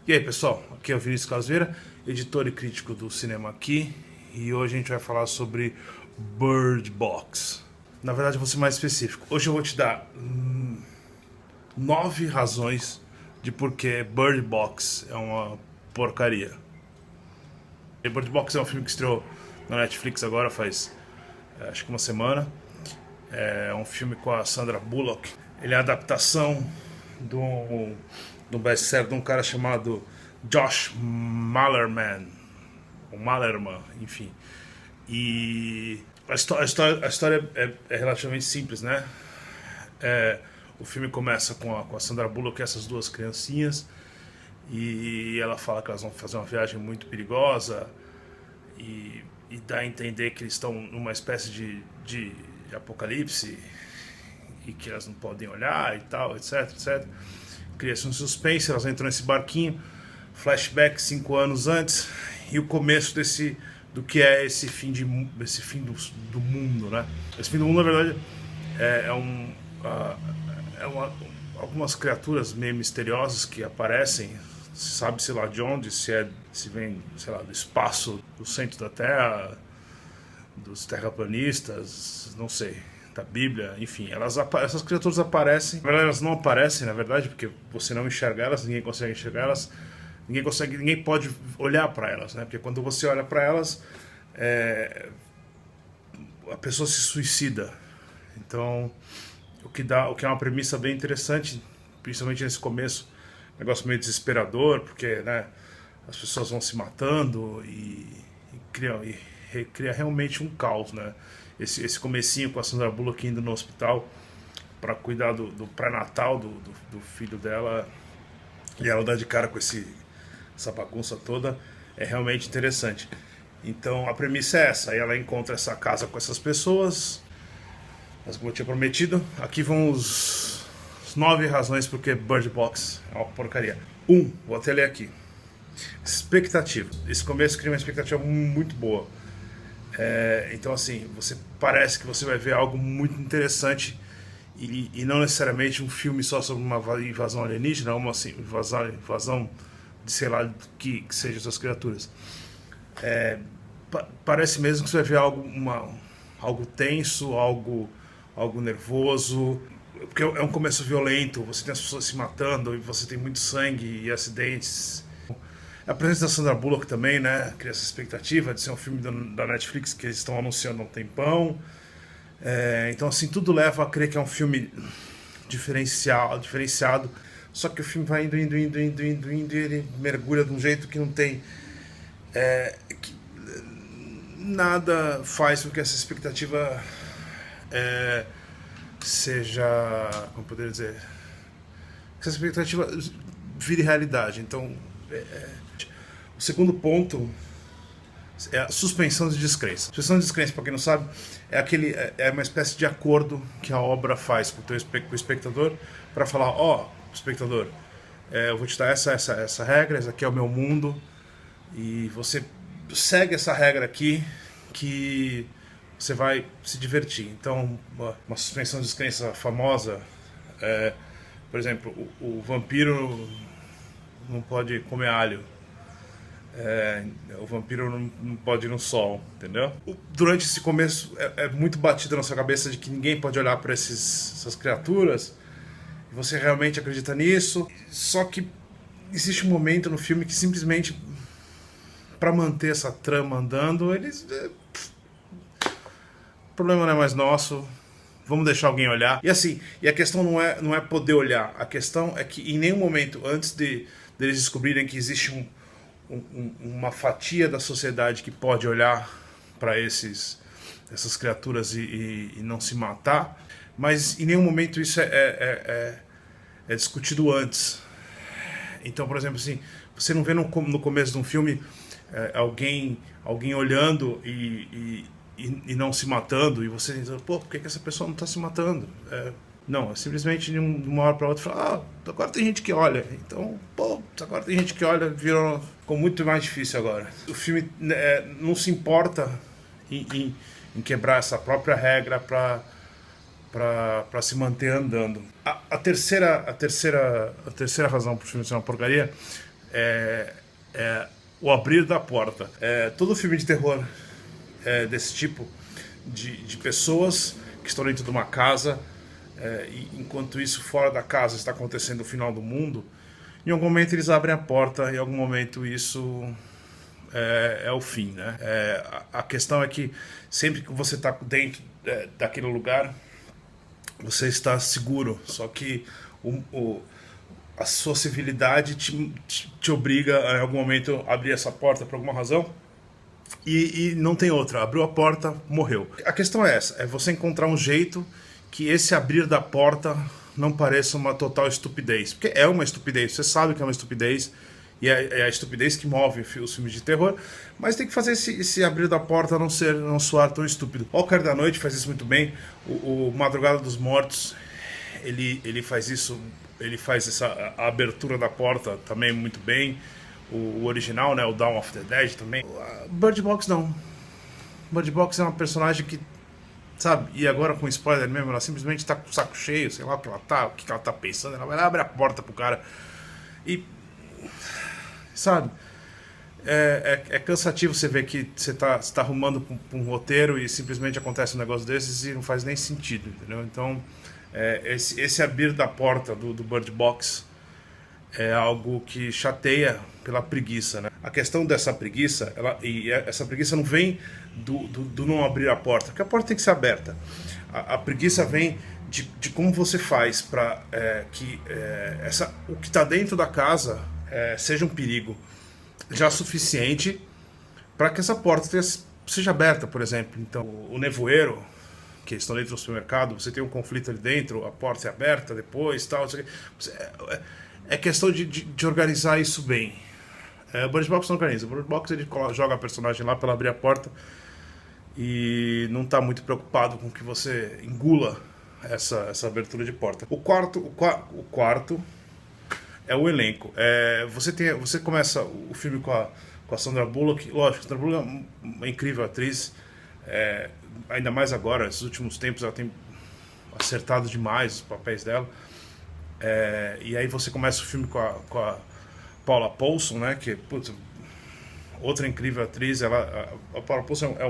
E aí pessoal, aqui é o Vinícius Caveira, editor e crítico do Cinema Aqui, e hoje a gente vai falar sobre Bird Box. Na verdade eu vou ser mais específico, hoje eu vou te dar 9 razões de por que Bird Box é uma porcaria. E Bird Box é um filme que estreou na Netflix agora faz acho que uma semana. É um filme com a Sandra Bullock. Ele é a adaptação do best-seller de um cara chamado Josh Malerman, ou Malerman, enfim. E a história é relativamente simples, né? O filme começa com a Sandra Bullock e essas duas criancinhas, e ela fala que elas vão fazer uma viagem muito perigosa e dá a entender que eles estão numa espécie de apocalipse e que elas não podem olhar e tal, etc, etc. Cria-se um suspense, elas entram nesse barquinho, flashback 5 anos antes e o começo do que é esse fim do mundo, né? Esse fim do mundo, na verdade, algumas criaturas meio misteriosas que aparecem, sabe-se lá de onde, se vem, sei lá, do espaço, do centro da Terra, dos terraplanistas, não sei, da Bíblia, enfim, essas criaturas aparecem. Na verdade, elas não aparecem, na verdade, porque você não enxerga elas, ninguém consegue enxergar elas, ninguém pode olhar para elas, né? Porque quando você olha para elas, a pessoa se suicida. Então, o que é uma premissa bem interessante, principalmente nesse começo, um negócio meio desesperador, porque, né, as pessoas vão se matando e cria realmente um caos, né? Esse comecinho com a Sandra Bullock indo no hospital para cuidar do pré-natal do filho dela, e ela dá de cara com essa bagunça toda, é realmente interessante. Então a premissa é essa, aí ela encontra essa casa com essas pessoas, mas como eu tinha prometido, aqui vão os 9 razões porque Bird Box é uma porcaria. Vou até ler aqui. Expectativa. Esse começo cria uma expectativa muito boa. Então assim, parece que você vai ver algo muito interessante e não necessariamente um filme só sobre uma invasão alienígena, uma assim, invasão de sei lá que sejam essas criaturas. Parece mesmo que você vai ver algo tenso, algo nervoso, porque é um começo violento, você tem as pessoas se matando e você tem muito sangue e acidentes. A presença da Sandra Bullock também, né, cria essa expectativa de ser um filme da Netflix que eles estão anunciando há um tempão. Então, assim, tudo leva a crer que é um filme diferenciado. Só que o filme vai indo, e ele mergulha de um jeito que não tem... que nada faz com que essa expectativa seja... como poderia dizer? Que essa expectativa vire realidade. Então... O segundo ponto é a suspensão de descrença. Suspensão de descrença, para quem não sabe, é uma espécie de acordo que a obra faz com o espectador para falar, espectador, eu vou te dar essa regra, esse aqui é o meu mundo, e você segue essa regra aqui que você vai se divertir. Então, uma suspensão de descrença famosa por exemplo, o vampiro não pode comer alho. O vampiro não pode ir no sol, entendeu? Durante esse começo é muito batido na sua cabeça de que ninguém pode olhar para essas criaturas, e você realmente acredita nisso. Só que existe um momento no filme que simplesmente, para manter essa trama andando, o problema não é mais nosso, vamos deixar alguém olhar. E assim, a questão não é poder olhar, a questão é que em nenhum momento, antes deles descobrirem que existe uma fatia da sociedade que pode olhar para essas criaturas e não se matar, mas em nenhum momento isso é discutido antes. Então, por exemplo, assim, você não vê no começo de um filme alguém olhando e não se matando, e você diz, por que essa pessoa não está se matando? Não, é simplesmente de uma hora para outra fala, agora tem gente que olha. Então, agora tem gente que olha, ficou muito mais difícil agora. O filme não se importa em quebrar essa própria regra para se manter andando. A terceira razão para o filme ser uma porcaria é o abrir da porta. Todo filme de terror desse tipo, de pessoas que estão dentro de uma casa, e enquanto isso fora da casa está acontecendo o final do mundo, em algum momento eles abrem a porta, em algum momento isso é o fim, né? A questão é que sempre que você está dentro daquele lugar, você está seguro, só que a sua civilidade te obriga a, em algum momento, abrir essa porta por alguma razão, e não tem outra. Abriu a porta, morreu. A questão é essa, é você encontrar um jeito que esse abrir da porta não pareça uma total estupidez, porque é uma estupidez, você sabe que é uma estupidez, e é a estupidez que move os filmes de terror, mas tem que fazer esse abrir da porta não soar tão estúpido. O Alcaide da Noite faz isso muito bem, o Madrugada dos Mortos, ele faz isso, ele faz a abertura da porta também muito bem, o original, né, o Dawn of the Dead também. Bird Box não. Bird Box é uma personagem que, sabe, e agora com spoiler mesmo, ela simplesmente tá com o saco cheio, sei lá o que ela tá pensando, ela vai lá, abre a porta pro cara e, sabe, é cansativo você ver que você tá arrumando pra um roteiro e simplesmente acontece um negócio desses e não faz nem sentido, entendeu? Então, esse abrir da porta do Bird Box é algo que chateia pela preguiça, né? A questão dessa preguiça, essa preguiça não vem do não abrir a porta, porque a porta tem que ser aberta. A preguiça vem de como você faz para que o que está dentro da casa seja um perigo já suficiente para que essa porta seja aberta, por exemplo. Então, o nevoeiro, que estão dentro do supermercado, você tem um conflito ali dentro, a porta é aberta depois, tal. É questão de organizar isso bem. O Bird Box não organiza. O Bird Box ele joga a personagem lá para ela abrir a porta e não está muito preocupado com que você engula essa abertura de porta. O quarto é o elenco. Você começa o filme com a Sandra Bullock. Lógico, a Sandra Bullock é uma incrível atriz. Ainda mais agora, nesses últimos tempos, ela tem acertado demais os papéis dela. E aí você começa o filme com a Paula Poulsen, né? Que, putz, outra incrível atriz. A Paula Poulsen é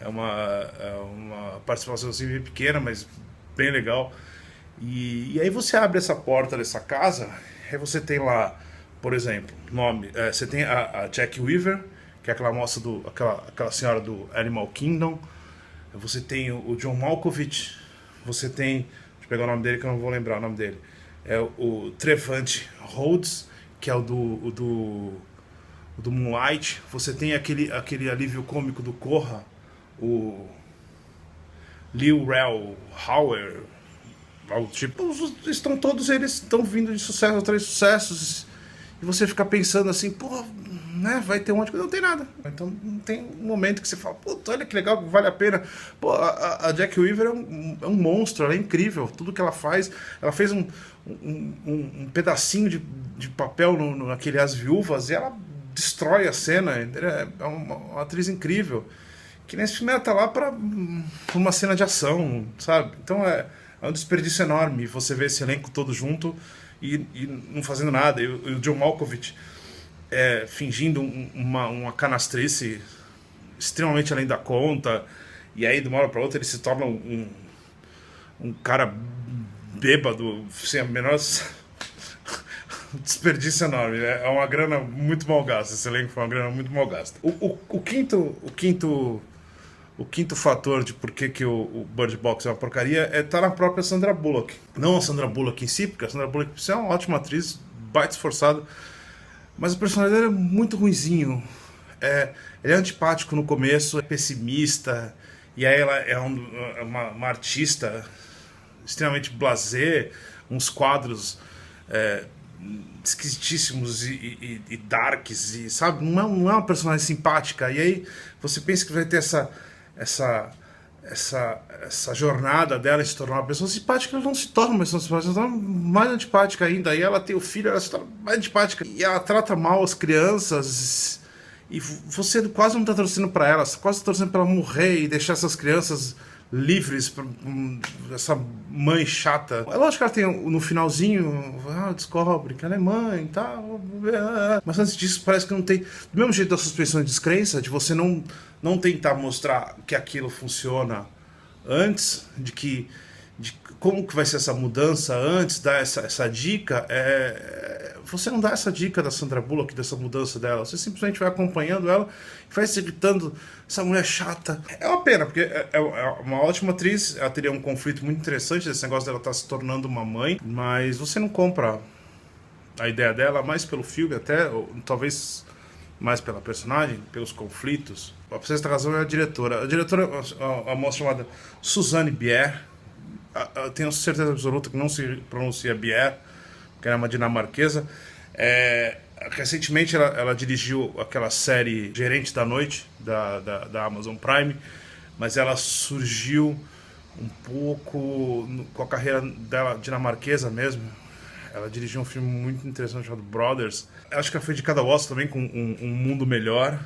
uma participação assim, pequena, mas bem legal. E aí você abre essa porta dessa casa, aí você tem lá, por exemplo, você tem a Jack Weaver, que é aquela moça aquela senhora do Animal Kingdom. Você tem o John Malkovich, você tem, deixa eu pegar o nome dele que eu não vou lembrar o nome dele, é o Trevante Rhodes, que é o do Moonlight. Você tem aquele alívio cômico do Corra, o Lil Rel Howery, tipo, todos eles estão vindo de sucesso atrás de sucessos, e você fica pensando assim, pô, né, vai ter onde? Não tem nada. Então não tem um momento que você fala, puta, olha que legal, vale a pena. Pô, a Jack Weaver é um monstro, ela é incrível, tudo que ela fez um pedacinho de papel naquele As Viúvas e ela destrói a cena. É uma atriz incrível, que nesse filme ela tá lá pra uma cena de ação, sabe? Então é um desperdício enorme você ver esse elenco todo junto e não fazendo nada. E o John Malkovich fingindo uma canastrice extremamente além da conta, e aí de uma hora para outra ele se torna um cara bêbado, sem a menor desperdício enorme. É uma grana muito mal gasta, esse elenco foi uma grana muito mal gasta. O quinto fator de por que o Bird Box é uma porcaria tá na própria Sandra Bullock. Não a Sandra Bullock em si, porque a Sandra Bullock é uma ótima atriz, baita esforçada, mas o personagem dele é muito ruinzinho. Ele é antipático no começo, é pessimista, e aí ela é uma artista extremamente blasé, uns quadros esquisitíssimos e darks, e, sabe? Não é uma personagem simpática. E aí você pensa que vai ter essa jornada dela se tornar uma pessoa simpática, ela não se torna uma pessoa simpática, ela se torna mais antipática ainda. Aí ela tem o filho, ela se torna mais antipática, e ela trata mal as crianças, e você quase não está torcendo para ela, você quase está torcendo para ela morrer e deixar essas crianças livres pra essa mãe chata. É lógico que ela tem no finalzinho, descobre que ela é mãe e tal, mas antes disso parece que não tem. Do mesmo jeito da suspensão de descrença, de você não tentar mostrar que aquilo funciona antes, de como que vai ser essa mudança antes, dar essa dica, você não dá essa dica da Sandra Bullock, dessa mudança dela, você simplesmente vai acompanhando ela e vai se gritando, essa mulher chata. É uma pena, porque é uma ótima atriz, ela teria um conflito muito interessante, esse negócio dela estar se tornando uma mãe, mas você não compra a ideia dela, mais pelo filme até, ou talvez mais pela personagem, pelos conflitos. Pra vocês terem razão, é a diretora. A diretora é uma moça chamada Suzanne Bier. Eu tenho certeza absoluta que não se pronuncia Bier, que era uma dinamarquesa. Recentemente ela dirigiu aquela série Gerente da Noite, da Amazon Prime, mas ela surgiu um pouco com a carreira dela dinamarquesa mesmo. Ela dirigiu um filme muito interessante chamado Brothers. Acho que ela foi indicada ao Oscar também com um Mundo Melhor,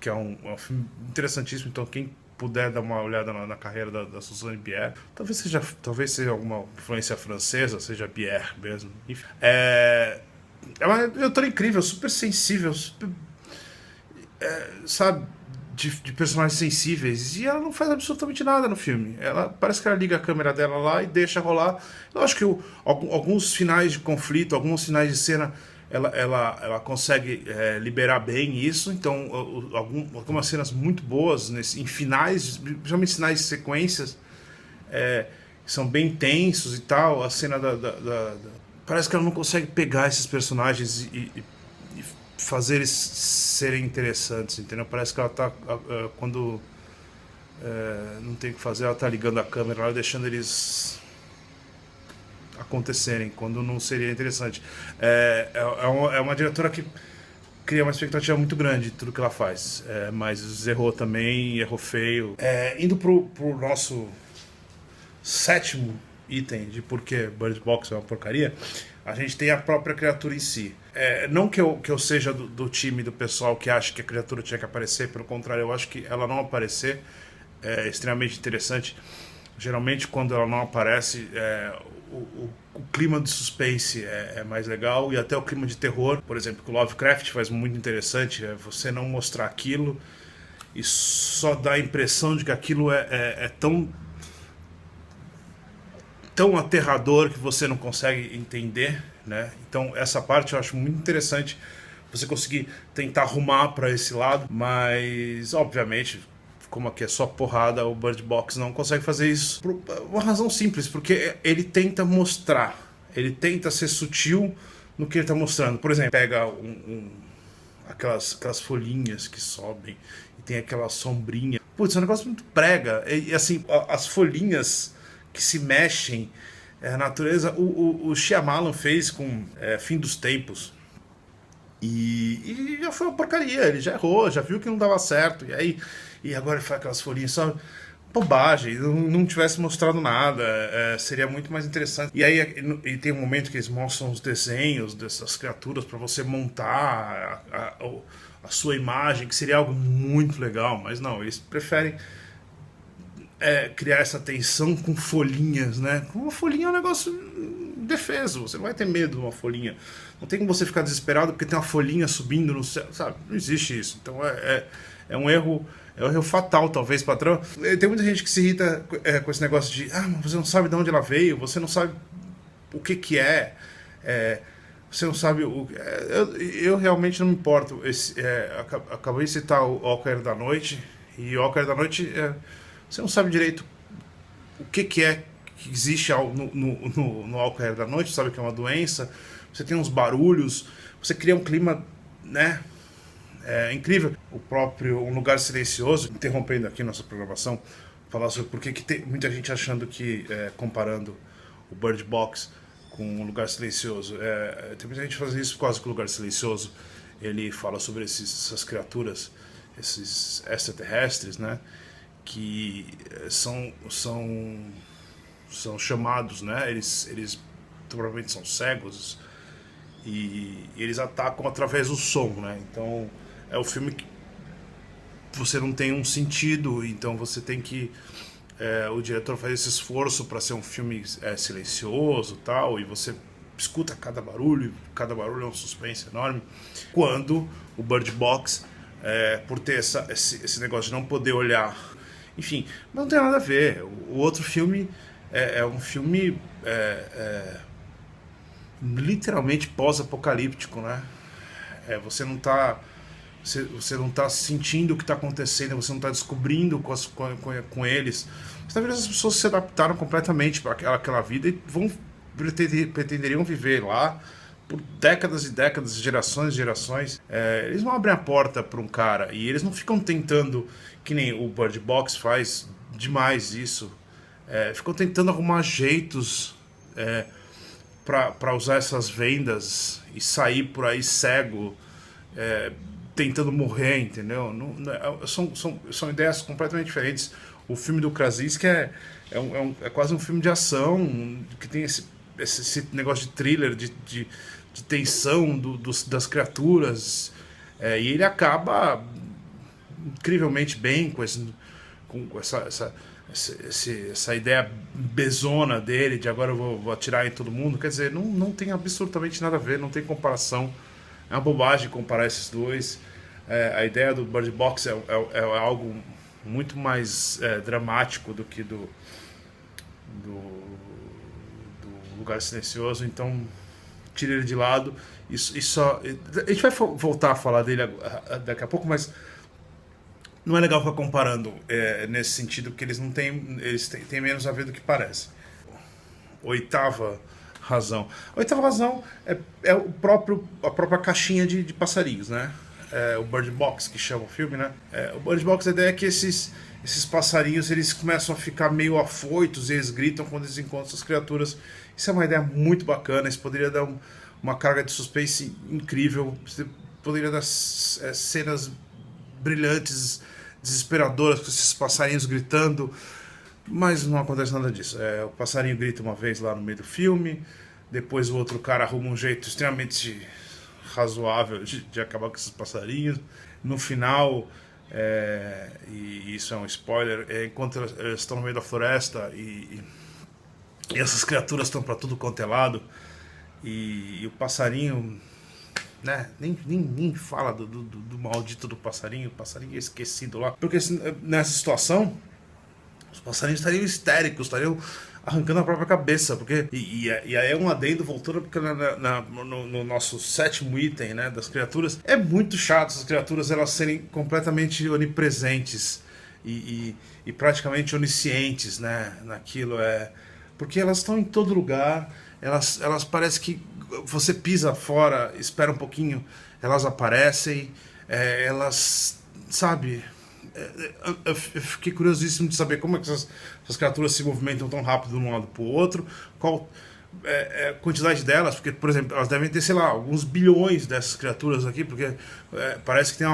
que é um filme interessantíssimo. Então quem puder dar uma olhada na carreira da Suzanne Bier, talvez seja alguma influência francesa, seja Bier mesmo. Enfim, é uma diretora incrível, super sensível, sabe, de personagens sensíveis, e ela não faz absolutamente nada no filme. Ela parece que ela liga a câmera dela lá e deixa rolar. Eu acho que alguns finais de conflito, alguns finais de cena, ela consegue liberar bem isso. Então algumas cenas muito boas em finais, principalmente sinais de sequências, são bem tensos e tal. A cena parece que ela não consegue pegar esses personagens e fazer eles serem interessantes, entendeu? Parece que ela tá quando não tem o que fazer, ela tá ligando a câmera lá e deixando eles acontecerem, quando não seria interessante. É uma diretora que cria uma expectativa muito grande de tudo que ela faz, mas errou também, errou feio. Indo pro nosso sétimo item de por que Bird Box é uma porcaria, a gente tem a própria criatura em si. Não que eu seja do time do pessoal que acha que a criatura tinha que aparecer, pelo contrário, eu acho que ela não aparecer é extremamente interessante. Geralmente, quando ela não aparece, o clima de suspense é mais legal, e até o clima de terror, por exemplo, que o Lovecraft faz muito interessante, você não mostrar aquilo e só dar a impressão de que aquilo é tão aterrador que você não consegue entender, né? Então essa parte eu acho muito interessante, você conseguir tentar arrumar para esse lado, mas obviamente, como aqui é só porrada, o Bird Box não consegue fazer isso por uma razão simples, porque ele tenta mostrar, ele tenta ser sutil no que ele está mostrando. Por exemplo, pega aquelas folhinhas que sobem e tem aquela sombrinha. Putz, é um negócio muito brega. E assim, as folhinhas que se mexem, a natureza. O Shyamalan fez com Fim dos Tempos. E já foi uma porcaria, ele já errou, já viu que não dava certo. E agora ele faz aquelas folhinhas, só bobagem, não tivesse mostrado nada, seria muito mais interessante. E aí e tem um momento que eles mostram os desenhos dessas criaturas para você montar a sua imagem, que seria algo muito legal, mas não, eles preferem criar essa tensão com folhinhas, né? Uma folhinha é um negócio indefeso, você não vai ter medo de uma folhinha. Não tem como você ficar desesperado porque tem uma folhinha subindo no céu, sabe? Não existe isso. Então é um erro fatal, talvez, patrão. Tem muita gente que se irrita com esse negócio de mas você não sabe de onde ela veio, você não sabe o que você não sabe eu realmente não me importo. Acabei de citar o Ao Cair da Noite, e o Ao Cair da Noite você não sabe direito o que existe no Ao Cair da Noite, sabe que é uma doença, você tem uns barulhos, você cria um clima, né? Incrível. O próprio Um Lugar Silencioso, interrompendo aqui nossa programação, falar sobre por que tem muita gente achando que, comparando o Bird Box com Um Lugar Silencioso, tem muita gente fazendo isso quase que o Lugar Silencioso. Ele fala sobre essas criaturas, esses extraterrestres, né? Que são chamados, né? Eles provavelmente são cegos e eles atacam através do som, né? Então é o filme que você não tem um sentido, então você tem que o diretor faz esse esforço para ser um filme silencioso, tal, e você escuta cada barulho é um suspense enorme. Quando o Bird Box, por ter esse negócio de não poder olhar, enfim, não tem nada a ver. O outro filme é um filme literalmente pós-apocalíptico, né? Você não está sentindo o que está acontecendo, você não está descobrindo com eles. Você está vendo as pessoas se adaptaram completamente para aquela vida e pretenderiam viver lá por décadas e décadas, gerações e gerações. Eles não abrem a porta para um cara e eles não ficam tentando, que nem o Bird Box faz demais isso, ficam tentando arrumar jeitos para usar essas vendas e sair por aí cego, tentando morrer, entendeu? São ideias completamente diferentes. O filme do Krasinski é quase um filme de ação, que tem esse negócio de thriller, de tensão das criaturas, e ele acaba incrivelmente bem com essa ideia bezona dele de agora eu vou atirar em todo mundo. Quer dizer, não tem absolutamente nada a ver, não tem comparação. É uma bobagem comparar esses dois. A ideia do Bird Box é algo muito mais dramático do que do Lugar Silencioso. Então, tira ele de lado. A gente vai voltar a falar dele daqui a pouco, mas não é legal ficar comparando nesse sentido, porque eles têm menos a ver do que parece. Oitava razão. A oitava razão é a própria caixinha de passarinhos, né? O Bird Box, que chama o filme, né? O Bird Box, a ideia é que esses passarinhos eles começam a ficar meio afoitos e eles gritam quando eles encontram essas criaturas. Isso é uma ideia muito bacana. Isso poderia dar uma carga de suspense incrível. Você poderia dar cenas brilhantes, desesperadoras, com esses passarinhos gritando, mas não acontece nada disso. O passarinho grita uma vez lá no meio do filme, depois o outro cara arruma um jeito extremamente razoável de acabar com esses passarinhos. No final, e isso é um spoiler, enquanto eles estão no meio da floresta e essas criaturas estão para tudo quanto é lado, e o passarinho, né, nem fala do maldito do passarinho. O passarinho é esquecido lá, porque nessa situação os passarinhos estariam histéricos, estariam arrancando a própria cabeça, porque e aí é um adendo voltando, porque no nosso sétimo item, né, das criaturas, é muito chato essas criaturas elas serem completamente onipresentes e praticamente oniscientes, né, naquilo, porque elas estão em todo lugar. Elas parecem que você pisa fora, espera um pouquinho, elas aparecem, elas, sabe, eu fiquei curiosíssimo de saber como é que essas criaturas se movimentam tão rápido de um lado para o outro, qual a quantidade delas, porque, por exemplo, elas devem ter, sei lá, alguns bilhões dessas criaturas aqui, porque parece que tem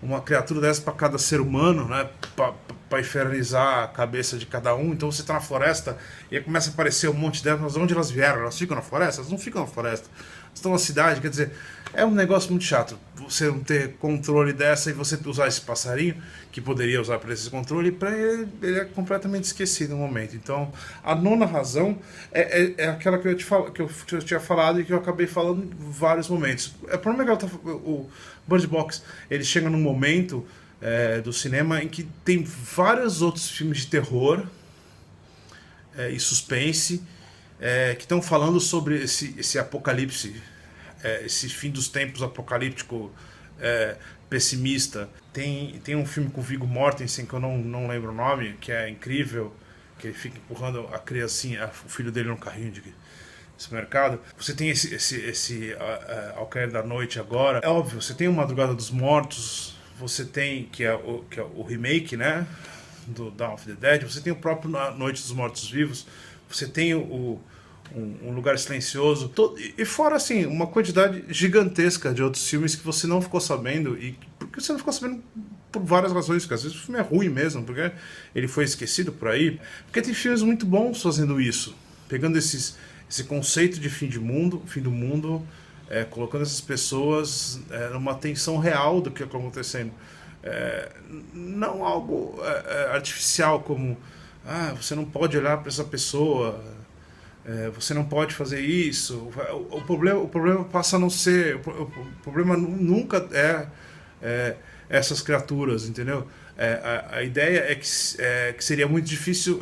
uma criatura dessa para cada ser humano, né, para infernizar a cabeça de cada um. Então você está na floresta e aí começa a aparecer um monte delas, mas onde elas vieram? Elas ficam na floresta? Elas não ficam na floresta, elas estão na cidade. Quer dizer, é um negócio muito chato você não ter controle dessa e você usar esse passarinho, que poderia usar para esse controle, para ele é completamente esquecido no momento. Então, a nona razão é aquela que eu tinha falado e que eu acabei falando em vários momentos. O problema é que o Bird Box, ele chega num momento do cinema em que tem vários outros filmes de terror e suspense que estão falando sobre esse apocalipse, esse fim dos tempos apocalíptico, pessimista. Tem um filme com Viggo Mortensen, que eu não lembro o nome, que é incrível, que ele fica empurrando a criancinha, o filho dele no carrinho de supermercado. Você tem esse Ao Cair da Noite agora. É óbvio, você tem o Madrugada dos Mortos, você tem, que é o remake, né, do Dawn of the Dead, você tem o próprio Noite dos Mortos Vivos, você tem um Lugar Silencioso, e fora, assim, uma quantidade gigantesca de outros filmes que você não ficou sabendo, e porque você não ficou sabendo por várias razões, porque às vezes o filme é ruim mesmo, porque ele foi esquecido por aí, porque tem filmes muito bons fazendo isso, pegando esse conceito de fim do mundo, colocando essas pessoas numa tensão real do que está acontecendo. Não algo artificial como você não pode olhar para essa pessoa, você não pode fazer isso. O problema passa a não ser, o problema nunca é essas criaturas, entendeu? A ideia é que seria muito difícil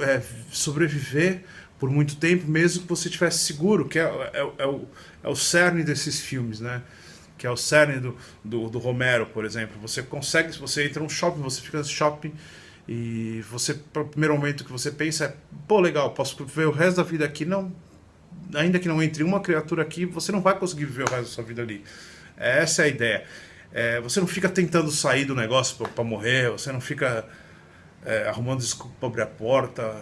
sobreviver por muito tempo, mesmo que você estivesse seguro, que é o cerne desses filmes, né? Que é o cerne do Romero, por exemplo. Você entra num shopping, você fica nesse shopping e o primeiro momento que você pensa pô, legal, posso viver o resto da vida aqui. Não, ainda que não entre uma criatura aqui, você não vai conseguir viver o resto da sua vida ali. Essa é a ideia. Você não fica tentando sair do negócio para morrer, você não fica arrumando desculpa para abrir a porta.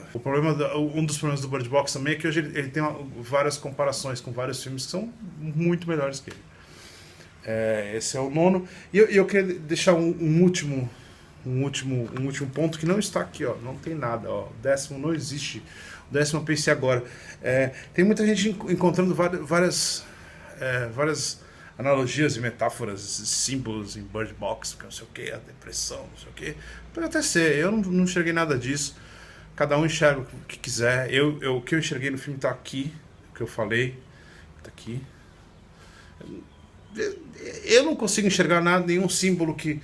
Um dos problemas do Bird Box também é que hoje ele tem várias comparações com vários filmes que são muito melhores que ele. Esse é o nono. E eu queria deixar um último ponto que não está aqui, ó. Não tem nada, ó. O décimo não existe. O décimo eu pensei agora. Tem muita gente encontrando várias analogias e metáforas, símbolos em Bird Box, não sei o que, a depressão, não sei o que. Pode até ser, eu não enxerguei nada disso. Cada um enxerga o que quiser. O que eu enxerguei no filme está aqui, o que eu falei está aqui. Eu não consigo enxergar nenhum símbolo que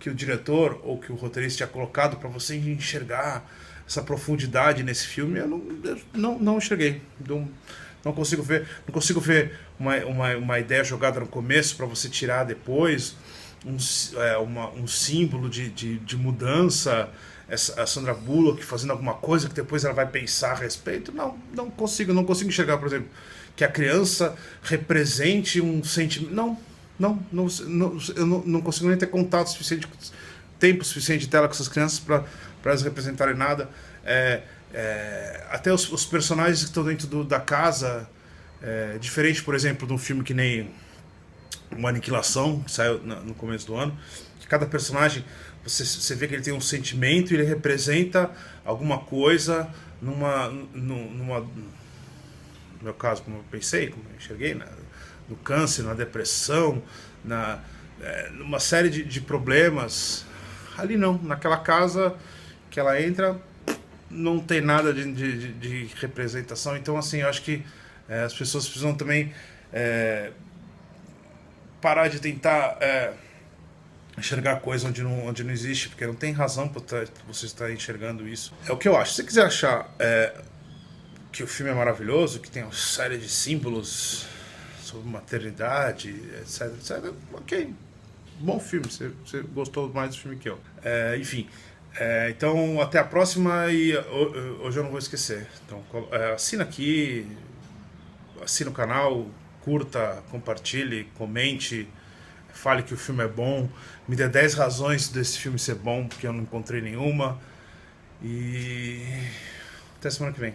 o diretor ou que o roteirista tinha colocado para você enxergar essa profundidade nesse filme. Eu não enxerguei. Não consigo ver uma ideia jogada no começo para você tirar depois, um símbolo de mudança, a Sandra Bullock fazendo alguma coisa que depois ela vai pensar a respeito. Não consigo enxergar, por exemplo, que a criança represente um sentimento. Eu não consigo nem ter tempo suficiente de tela com essas crianças para elas representarem nada. Até os personagens que estão dentro da casa, diferente, por exemplo, de um filme que nem uma Aniquilação, que saiu no começo do ano, que cada personagem, você vê que ele tem um sentimento e ele representa alguma coisa no meu caso, como eu pensei, como eu enxerguei, no câncer, na depressão, numa série de problemas. Ali não, naquela casa que ela entra, não tem nada de representação. Então, assim, eu acho que as pessoas precisam também parar de tentar enxergar coisa onde não existe, porque não tem razão para você estar enxergando isso. É o que eu acho. Se você quiser achar que o filme é maravilhoso, que tem uma série de símbolos sobre maternidade, etc, ok, bom filme, você gostou mais do filme que eu. Enfim, então até a próxima, e hoje eu não vou esquecer. Então assina aqui, assina o canal, curta, compartilhe, comente, fale que o filme é bom, me dê 10 razões desse filme ser bom, porque eu não encontrei nenhuma. E até semana que vem.